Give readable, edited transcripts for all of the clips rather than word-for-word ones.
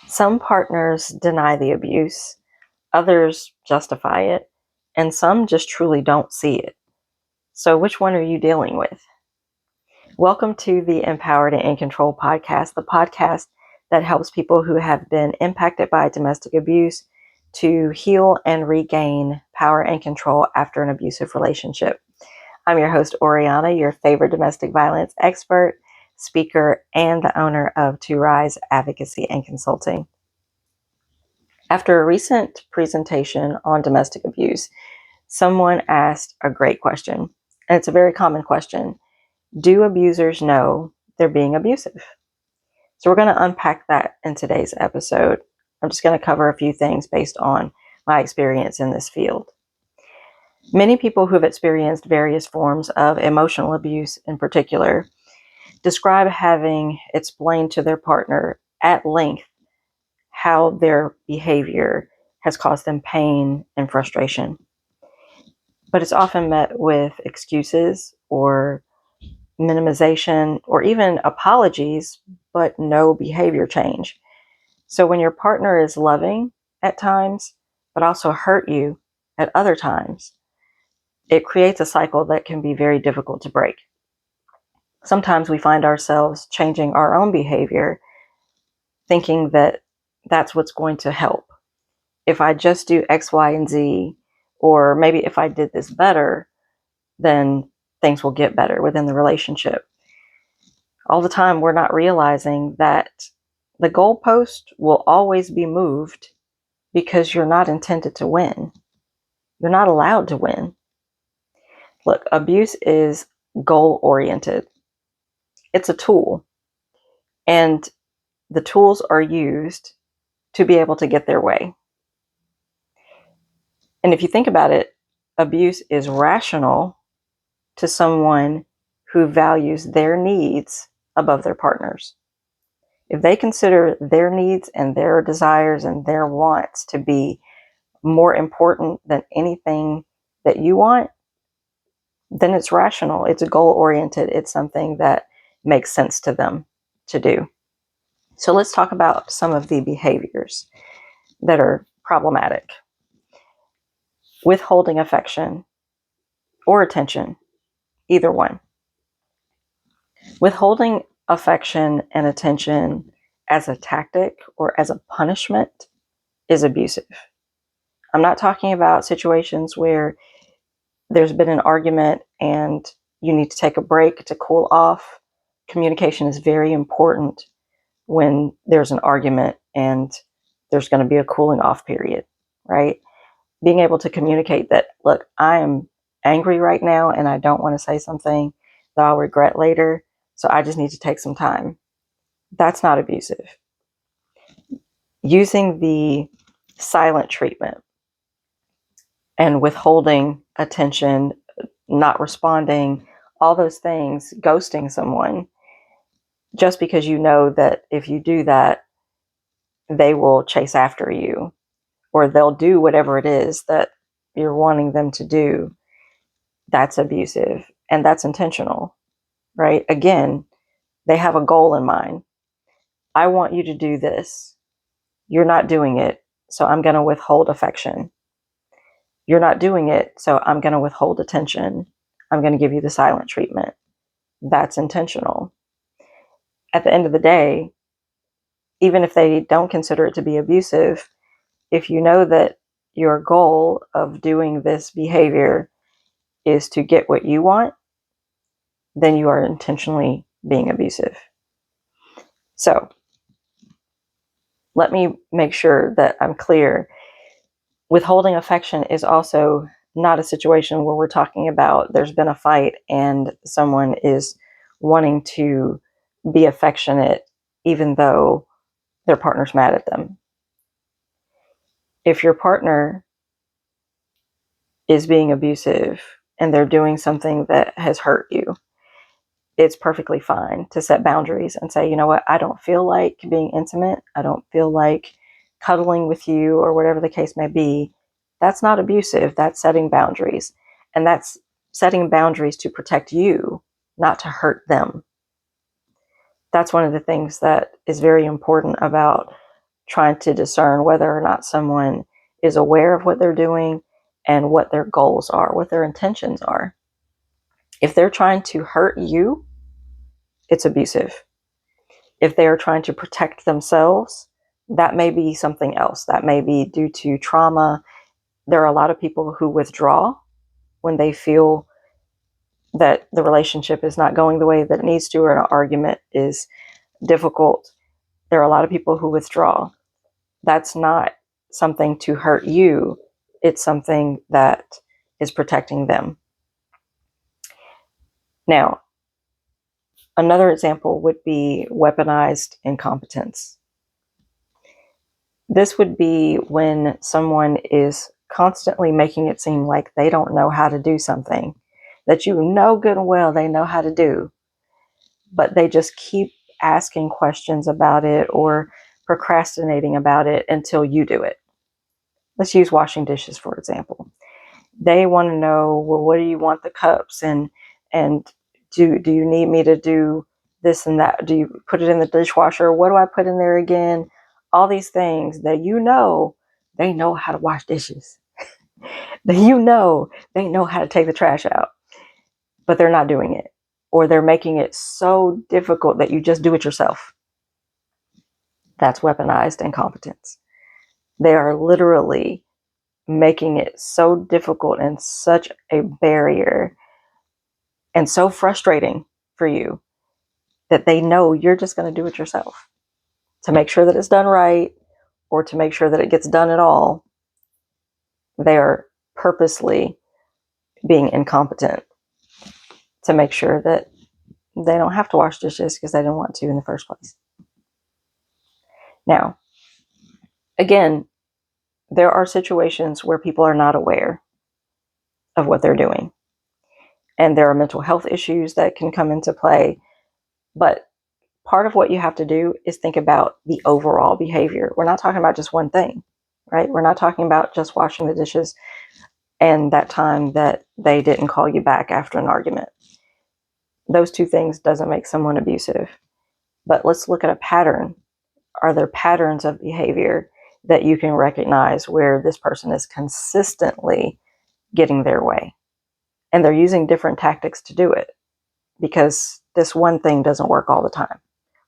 Some partners deny the abuse, others justify it, and some just truly don't see it. So, which one are you dealing with? Welcome to the Empowered and in Control podcast, the podcast that helps people who have been impacted by domestic abuse to heal and regain power and control after an abusive relationship. I'm your host, Oriana, your favorite domestic violence expert, speaker, and the owner of To Rise Advocacy and Consulting. After a recent presentation on domestic abuse, someone asked a great question, and it's a very common question. Do abusers know they're being abusive? So we're going to unpack that in today's episode. I'm just going to cover a few things based on my experience in this field. Many people who have experienced various forms of emotional abuse in particular describe having explained to their partner at length how their behavior has caused them pain and frustration. But it's often met with excuses or minimization or even apologies, but no behavior change. So when your partner is loving at times, but also hurt you at other times, it creates a cycle that can be very difficult to break. Sometimes we find ourselves changing our own behavior, thinking that that's what's going to help. If I just do X, Y, and Z, or maybe if I did this better, then things will get better within the relationship. All the time, we're not realizing that the goalpost will always be moved because you're not intended to win. You're not allowed to win. Look, abuse is goal-oriented. It's a tool, and the tools are used to be able to get their way. And if you think about it, abuse is rational to someone who values their needs above their partner's. If they consider their needs and their desires and their wants to be more important than anything that you want, then it's rational. It's goal-oriented. It's something that makes sense to them to do. So let's talk about some of the behaviors that are problematic. Withholding affection or attention, either one. Withholding affection and attention as a tactic or as a punishment is abusive. I'm not talking about situations where there's been an argument and you need to take a break to cool off. Communication is very important when there's an argument and there's going to be a cooling off period, right? Being able to communicate that, look, I am angry right now and I don't want to say something that I'll regret later, so I just need to take some time. That's not abusive. Using the silent treatment and withholding attention, not responding, all those things, ghosting someone, just because you know that if you do that, they will chase after you or they'll do whatever it is that you're wanting them to do, that's abusive and that's intentional, right? Again, they have a goal in mind. I want you to do this. You're not doing it, so I'm going to withhold affection. You're not doing it, so I'm going to withhold attention. I'm going to give you the silent treatment. That's intentional. At the end of the day, even if they don't consider it to be abusive, if you know that your goal of doing this behavior is to get what you want, then you are intentionally being abusive. So let me make sure that I'm clear. Withholding affection is also not a situation where we're talking about there's been a fight and someone is wanting to be affectionate even though their partner's mad at them. If your partner is being abusive and they're doing something that has hurt you, it's perfectly fine to set boundaries and say, you know what, I don't feel like being intimate. I don't feel like cuddling with you or whatever the case may be. That's not abusive. That's setting boundaries. And that's setting boundaries to protect you, not to hurt them. That's one of the things that is very important about trying to discern whether or not someone is aware of what they're doing and what their goals are, what their intentions are. If they're trying to hurt you, it's abusive. If they are trying to protect themselves, that may be something else. That may be due to trauma. There are a lot of people who withdraw when they feel that the relationship is not going the way that it needs to, or an argument is difficult. There are a lot of people who withdraw. That's not something to hurt you. It's something that is protecting them. Now, another example would be weaponized incompetence. This would be when someone is constantly making it seem like they don't know how to do something that you know good and well they know how to do, but they just keep asking questions about it or procrastinating about it until you do it. Let's use washing dishes, for example. They want to know, well, what do you want the cups, and do you need me to do this and that? Do you put it in the dishwasher? What do I put in there again? All these things that they know how to wash dishes. That they know how to take the trash out, but they're not doing it. Or they're making it so difficult that you just do it yourself. That's weaponized incompetence. They are literally making it so difficult and such a barrier and so frustrating for you that they know you're just going to do it yourself to make sure that it's done right or to make sure that it gets done at all. They are purposely being incompetent to make sure that they don't have to wash dishes because they didn't want to in the first place. Now, again, there are situations where people are not aware of what they're doing. And there are mental health issues that can come into play. But part of what you have to do is think about the overall behavior. We're not talking about just one thing, right? We're not talking about just washing the dishes and that time that they didn't call you back after an argument. Those two things doesn't make someone abusive. But let's look at a pattern. Are there patterns of behavior that you can recognize where this person is consistently getting their way? And they're using different tactics to do it because this one thing doesn't work all the time.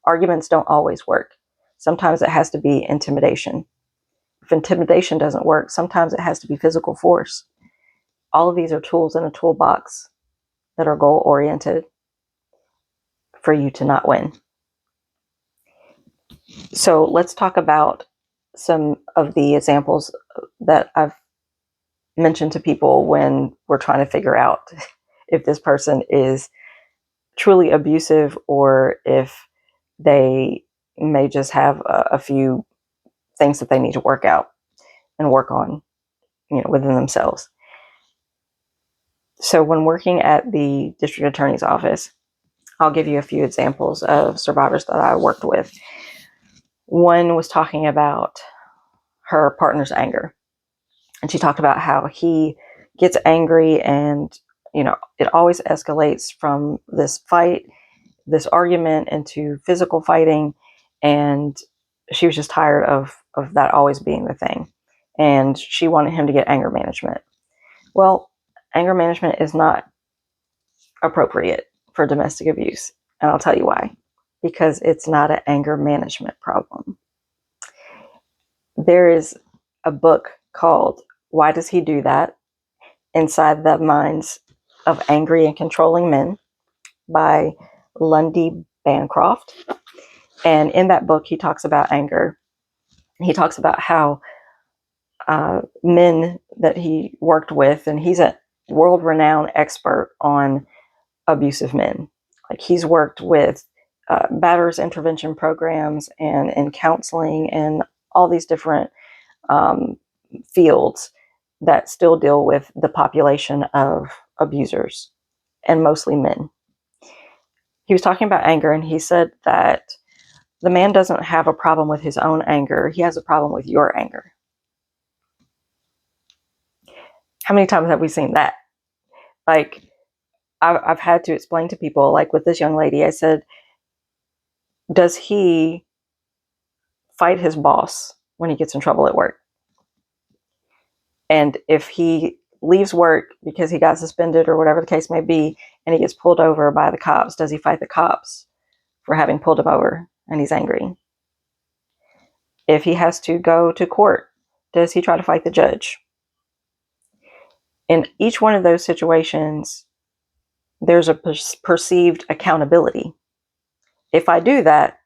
Arguments don't always work. Sometimes it has to be intimidation. If intimidation doesn't work, sometimes it has to be physical force. All of these are tools in a toolbox that are goal-oriented for you to not win. So let's talk about some of the examples that I've mentioned to people when we're trying to figure out if this person is truly abusive or if they may just have a few things that they need to work out and work on, within themselves. So when working at the district attorney's office, I'll give you a few examples of survivors that I worked with. One was talking about her partner's anger. And she talked about how he gets angry and, it always escalates from this fight, this argument into physical fighting. And she was just tired of that always being the thing. And she wanted him to get anger management. Well, anger management is not appropriate for domestic abuse. And I'll tell you why. Because it's not an anger management problem. There is a book called Why Does He Do That? Inside the Minds of Angry and Controlling Men by Lundy Bancroft. And in that book, he talks about anger. He talks about how men that he worked with, and he's a world-renowned expert on abusive men. Like he's worked with batterers intervention programs and in counseling and all these different fields that still deal with the population of abusers, and mostly men. He was talking about anger, and he said that the man doesn't have a problem with his own anger. He has a problem with your anger. How many times have we seen that? Like, I've had to explain to people, like with this young lady, I said, does he fight his boss when he gets in trouble at work. And if he leaves work because he got suspended or whatever the case may be, and he gets pulled over by the cops, does he fight the cops for having pulled him over and he's angry? If he has to go to court, does he try to fight the judge? In each one of those situations, there's a perceived accountability. If I do that,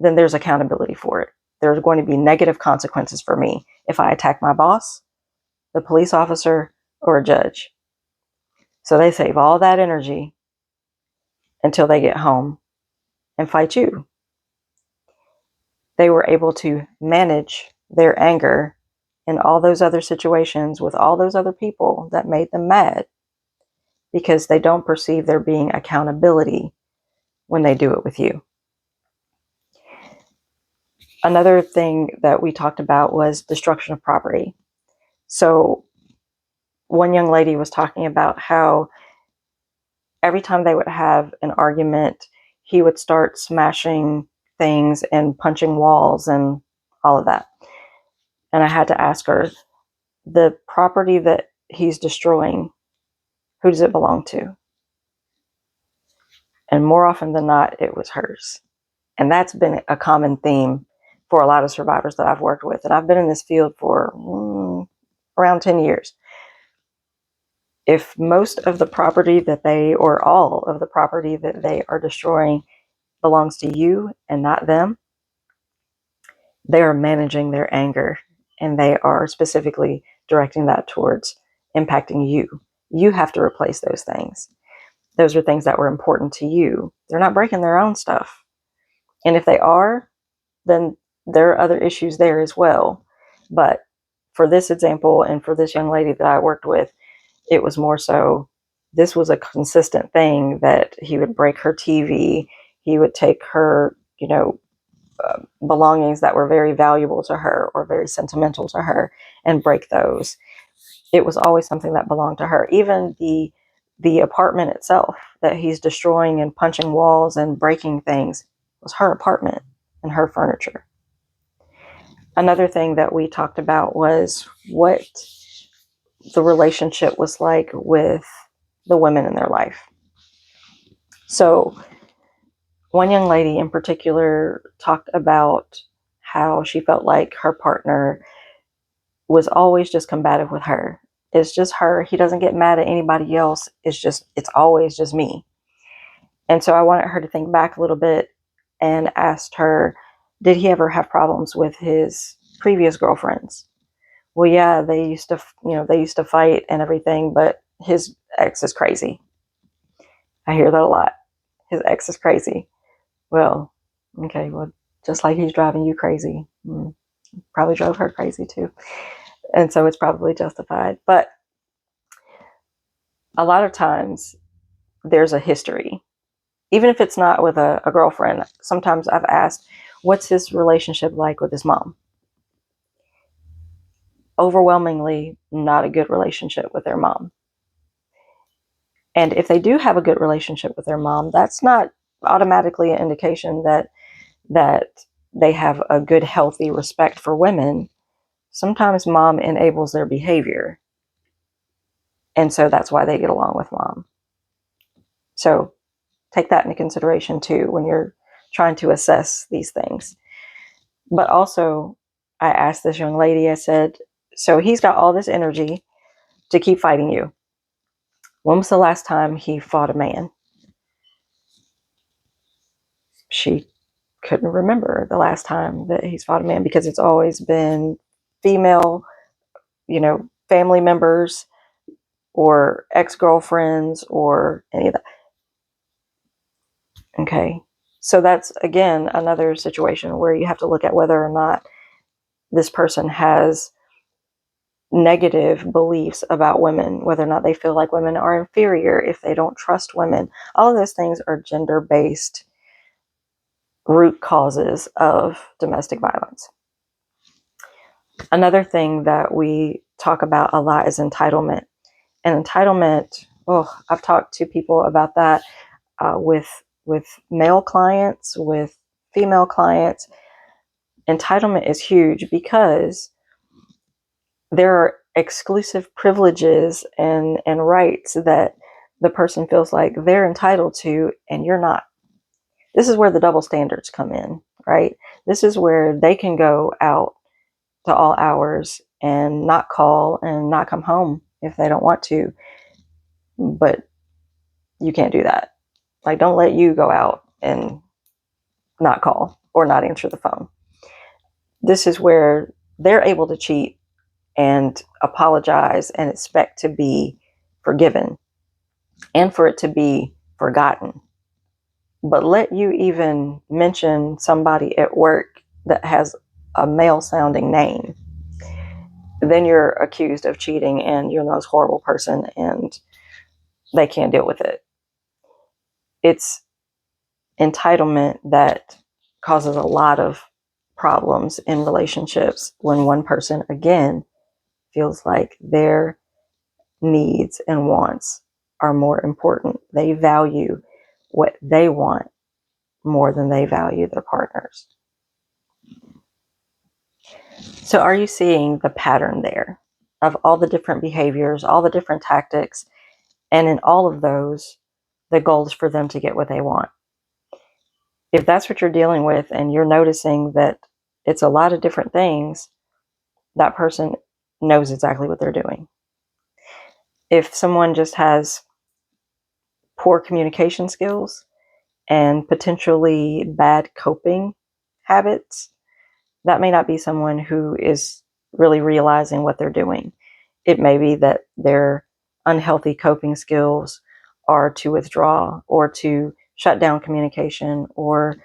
then there's accountability for it. There's going to be negative consequences for me if I attack my boss, the police officer, or a judge. So they save all that energy until they get home and fight you. They were able to manage their anger in all those other situations with all those other people that made them mad because they don't perceive there being accountability when they do it with you. Another thing that we talked about was destruction of property. So one young lady was talking about how every time they would have an argument, he would start smashing things and punching walls and all of that. And I had to ask her, the property that he's destroying, who does it belong to? And more often than not, it was hers. And that's been a common theme for a lot of survivors that I've worked with. And I've been in this field for around 10 years. If most of the property that they, or all of the property that they are destroying belongs to you and not them, they are managing their anger and they are specifically directing that towards impacting you. You have to replace those things. Those are things that were important to you. They're not breaking their own stuff. And if they are, then there are other issues there as well. But for this example and for this young lady that I worked with, it was more so, this was a consistent thing that he would break her TV. He would take her, belongings that were very valuable to her or very sentimental to her and break those. It was always something that belonged to her. Even the apartment itself that he's destroying and punching walls and breaking things was her apartment and her furniture. Another thing that we talked about was what the relationship was like with the women in their life. So one young lady in particular talked about how she felt like her partner was always just combative with her. It's just her. He doesn't get mad at anybody else. It's always just me. And so I wanted her to think back a little bit and asked her, did he ever have problems with his previous girlfriends? Well, yeah, they used to fight and everything, but his ex is crazy. I hear that a lot. His ex is crazy. Well, okay, well, just like he's driving you crazy, probably drove her crazy too. And so it's probably justified. But a lot of times there's a history. Even if it's not with a girlfriend, sometimes I've asked, what's his relationship like with his mom? Overwhelmingly, not a good relationship with their mom. And if they do have a good relationship with their mom, that's not automatically an indication that they have a good, healthy respect for women. Sometimes mom enables their behavior. And so that's why they get along with mom. So take that into consideration too when you're trying to assess these things. But also, I asked this young lady, I said, so he's got all this energy to keep fighting you. When was the last time he fought a man? She couldn't remember the last time that he's fought a man because it's always been female, family members or ex-girlfriends or any of that. Okay. So that's, again, another situation where you have to look at whether or not this person has negative beliefs about women, whether or not they feel like women are inferior, if they don't trust women. All of those things are gender-based root causes of domestic violence. Another thing that we talk about a lot is entitlement. And entitlement, I've talked to people about that with male clients, with female clients. Entitlement is huge because there are exclusive privileges and rights that the person feels like they're entitled to and you're not. This is where the double standards come in, right? This is where they can go out to all hours and not call and not come home if they don't want to, but you can't do that. Like, don't let you go out and not call or not answer the phone. This is where they're able to cheat and apologize and expect to be forgiven and for it to be forgotten. But let you even mention somebody at work that has a male sounding name, then you're accused of cheating and you're the most horrible person and they can't deal with it. It's entitlement that causes a lot of problems in relationships when one person, again, feels like their needs and wants are more important. They value what they want more than they value their partners. So are you seeing the pattern there of all the different behaviors, all the different tactics, and in all of those, the goal is for them to get what they want? If that's what you're dealing with and you're noticing that it's a lot of different things, that person knows exactly what they're doing. If someone just has poor communication skills and potentially bad coping habits, that may not be someone who is really realizing what they're doing. It may be that their unhealthy coping skills are to withdraw or to shut down communication or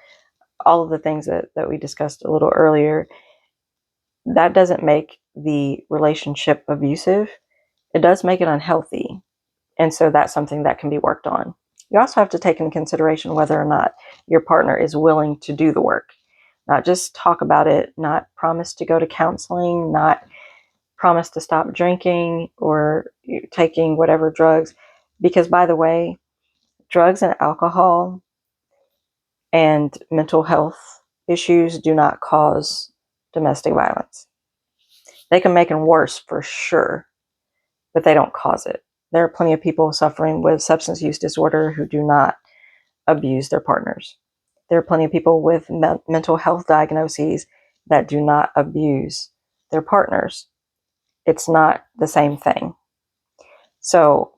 all of the things that we discussed a little earlier. That doesn't make the relationship abusive. It does make it unhealthy. And so that's something that can be worked on. You also have to take into consideration whether or not your partner is willing to do the work. Not just talk about it, not promise to go to counseling, not promise to stop drinking or taking whatever drugs. Because, by the way, drugs and alcohol and mental health issues do not cause domestic violence. They can make it worse for sure, but they don't cause it. There are plenty of people suffering with substance use disorder who do not abuse their partners. There are plenty of people with mental health diagnoses that do not abuse their partners. It's not the same thing. So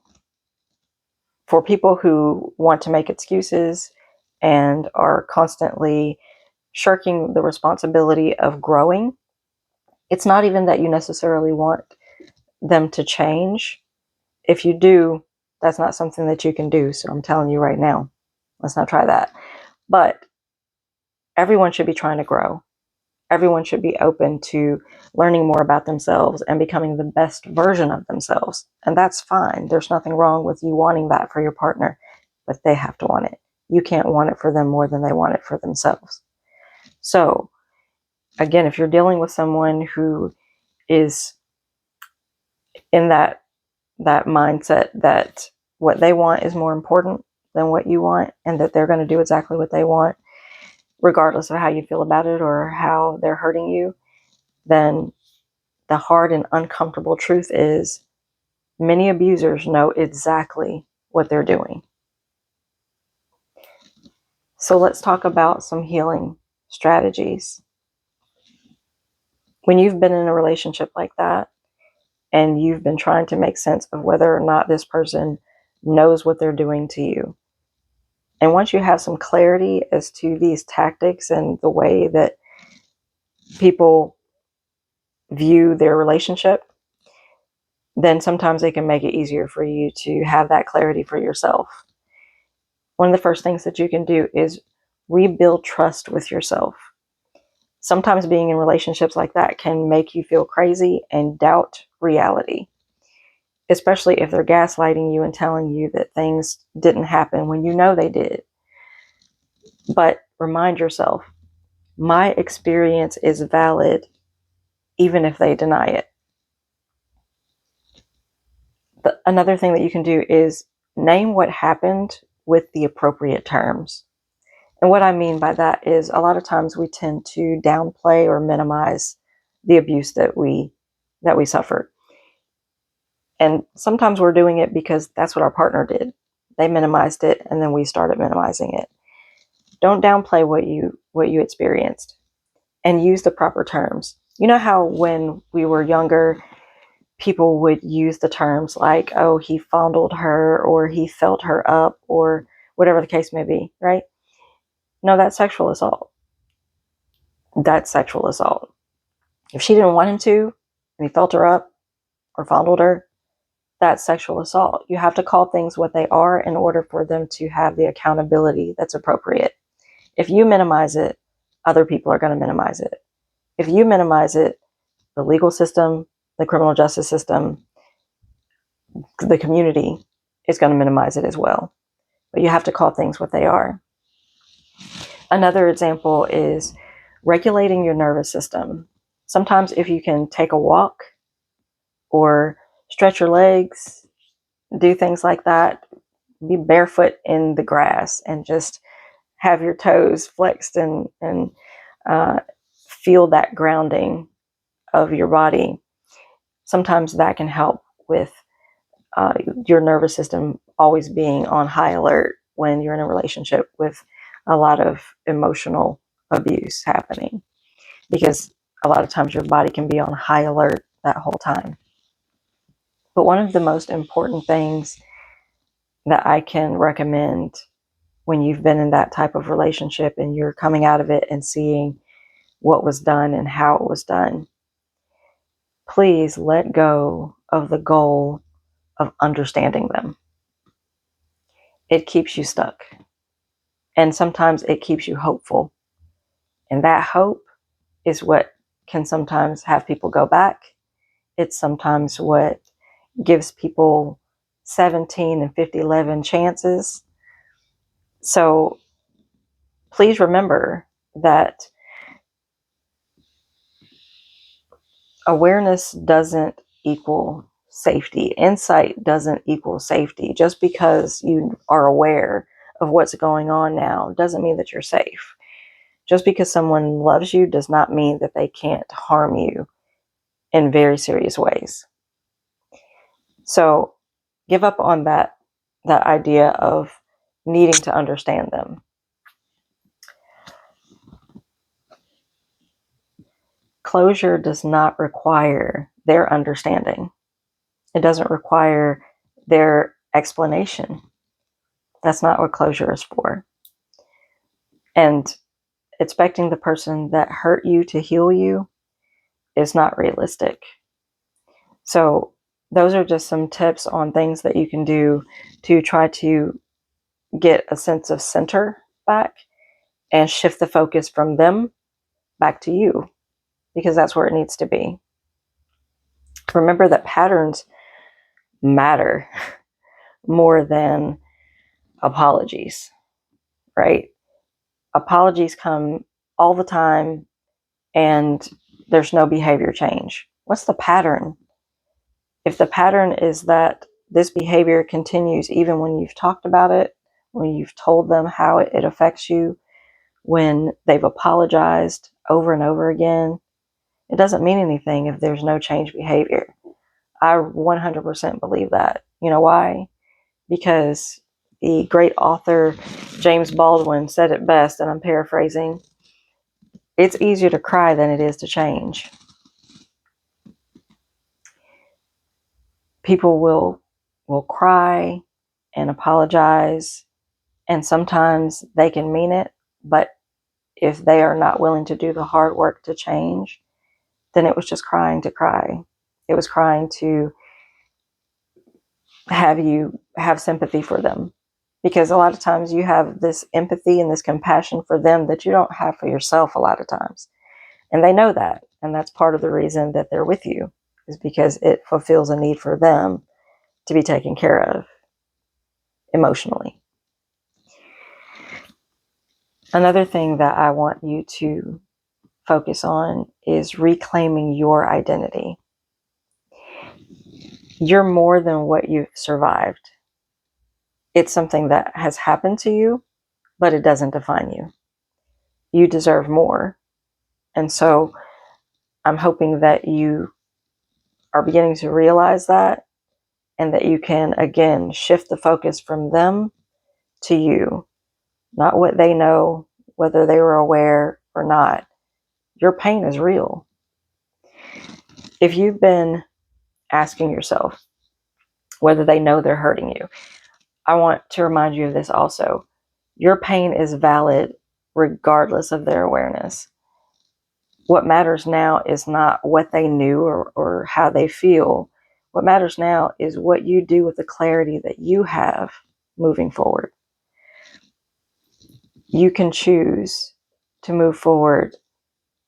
for people who want to make excuses and are constantly shirking the responsibility of growing, it's not even that you necessarily want them to change. If you do, that's not something that you can do. So I'm telling you right now, let's not try that. But everyone should be trying to grow. Everyone should be open to learning more about themselves and becoming the best version of themselves. And that's fine. There's nothing wrong with you wanting that for your partner, but they have to want it. You can't want it for them more than they want it for themselves. So, again, if you're dealing with someone who is in that mindset that what they want is more important than what you want and that they're going to do exactly what they want, regardless of how you feel about it or how they're hurting you, then the hard and uncomfortable truth is many abusers know exactly what they're doing. So let's talk about some healing strategies. When you've been in a relationship like that and you've been trying to make sense of whether or not this person knows what they're doing to you, and once you have some clarity as to these tactics and the way that people view their relationship, then sometimes they can make it easier for you to have that clarity for yourself. One of the first things that you can do is rebuild trust with yourself. Sometimes being in relationships like that can make you feel crazy and doubt reality, especially if they're gaslighting you and telling you that things didn't happen when you know they did. But remind yourself, my experience is valid even if they deny it. Another thing that you can do is name what happened with the appropriate terms. And what I mean by that is a lot of times we tend to downplay or minimize the abuse that we suffered. And sometimes we're doing it because that's what our partner did. They minimized it, and then we started minimizing it. Don't downplay what you experienced, and use the proper terms. You know how when we were younger, people would use the terms like, oh, he fondled her, or he felt her up, or whatever the case may be, right? No, that's sexual assault. That's sexual assault. If she didn't want him to, and he felt her up or fondled her, that's sexual assault. You have to call things what they are in order for them to have the accountability that's appropriate. If you minimize it, other people are going to minimize it. If you minimize it, the legal system, the criminal justice system, the community is going to minimize it as well. But you have to call things what they are. Another example is regulating your nervous system. Sometimes if you can take a walk or stretch your legs, do things like that, be barefoot in the grass and just have your toes flexed and feel that grounding of your body. Sometimes that can help with your nervous system always being on high alert when you're in a relationship with a lot of emotional abuse happening, because a lot of times your body can be on high alert that whole time. But one of the most important things that I can recommend when you've been in that type of relationship and you're coming out of it and seeing what was done and how it was done, please let go of the goal of understanding them. It keeps you stuck. And sometimes it keeps you hopeful. And that hope is what can sometimes have people go back. It's sometimes what gives people 17 and 50-11 chances. So please remember that awareness doesn't equal safety. Insight doesn't equal safety. Just because you are aware of what's going on now doesn't mean that you're safe. Just because someone loves you does not mean that they can't harm you in very serious ways. So give up on that idea of needing to understand them. Closure does not require their understanding. It doesn't require their explanation. That's not what closure is for. And expecting the person that hurt you to heal you is not realistic. So those are just some tips on things that you can do to try to get a sense of center back and shift the focus from them back to you, because that's where it needs to be. Remember that patterns matter more than apologies, right? Apologies come all the time and there's no behavior change. What's the pattern? If the pattern is that this behavior continues even when you've talked about it, when you've told them how it affects you, when they've apologized over and over again, it doesn't mean anything if there's no change behavior. I 100% believe that. You know why? Because the great author James Baldwin said it best, and I'm paraphrasing, it's easier to cry than it is to change. People will cry and apologize, and sometimes they can mean it, but if they are not willing to do the hard work to change, then it was just crying to cry. It was crying to have you have sympathy for them, because a lot of times you have this empathy and this compassion for them that you don't have for yourself a lot of times. And they know that. And that's part of the reason that they're with you, is because it fulfills a need for them to be taken care of emotionally. Another thing that I want you to focus on is reclaiming your identity. You're more than what you've survived. It's something that has happened to you, but it doesn't define you. You deserve more. And so I'm hoping that you are beginning to realize that, and that you can, again, shift the focus from them to you, not what they know, whether they were aware or not. Your pain is real. If you've been asking yourself whether they know they're hurting you, I want to remind you of this also. Your pain is valid regardless of their awareness. What matters now is not what they knew or how they feel. What matters now is what you do with the clarity that you have moving forward. You can choose to move forward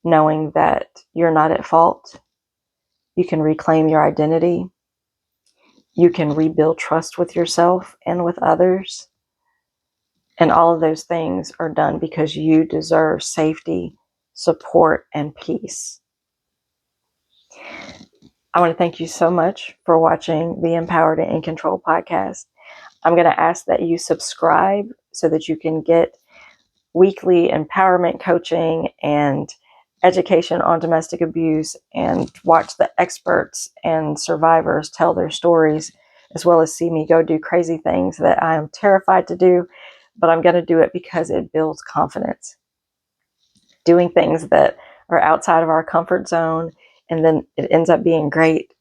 knowing that you're not at fault. You can reclaim your identity. You can rebuild trust with yourself and with others. And all of those things are done because you deserve safety, support, and peace. I want to thank you so much for watching the Empowered and in Control podcast. I'm going to ask that you subscribe so that you can get weekly empowerment coaching and education on domestic abuse, and watch the experts and survivors tell their stories, as well as see me go do crazy things that I am terrified to do, but I'm going to do it because it builds confidence. Doing things that are outside of our comfort zone and then it ends up being great,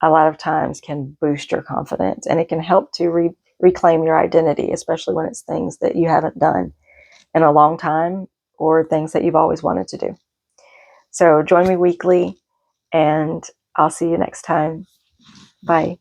a lot of times can boost your confidence, and it can help to reclaim your identity, especially when it's things that you haven't done in a long time or things that you've always wanted to do. So join me weekly, and I'll see you next time. Bye.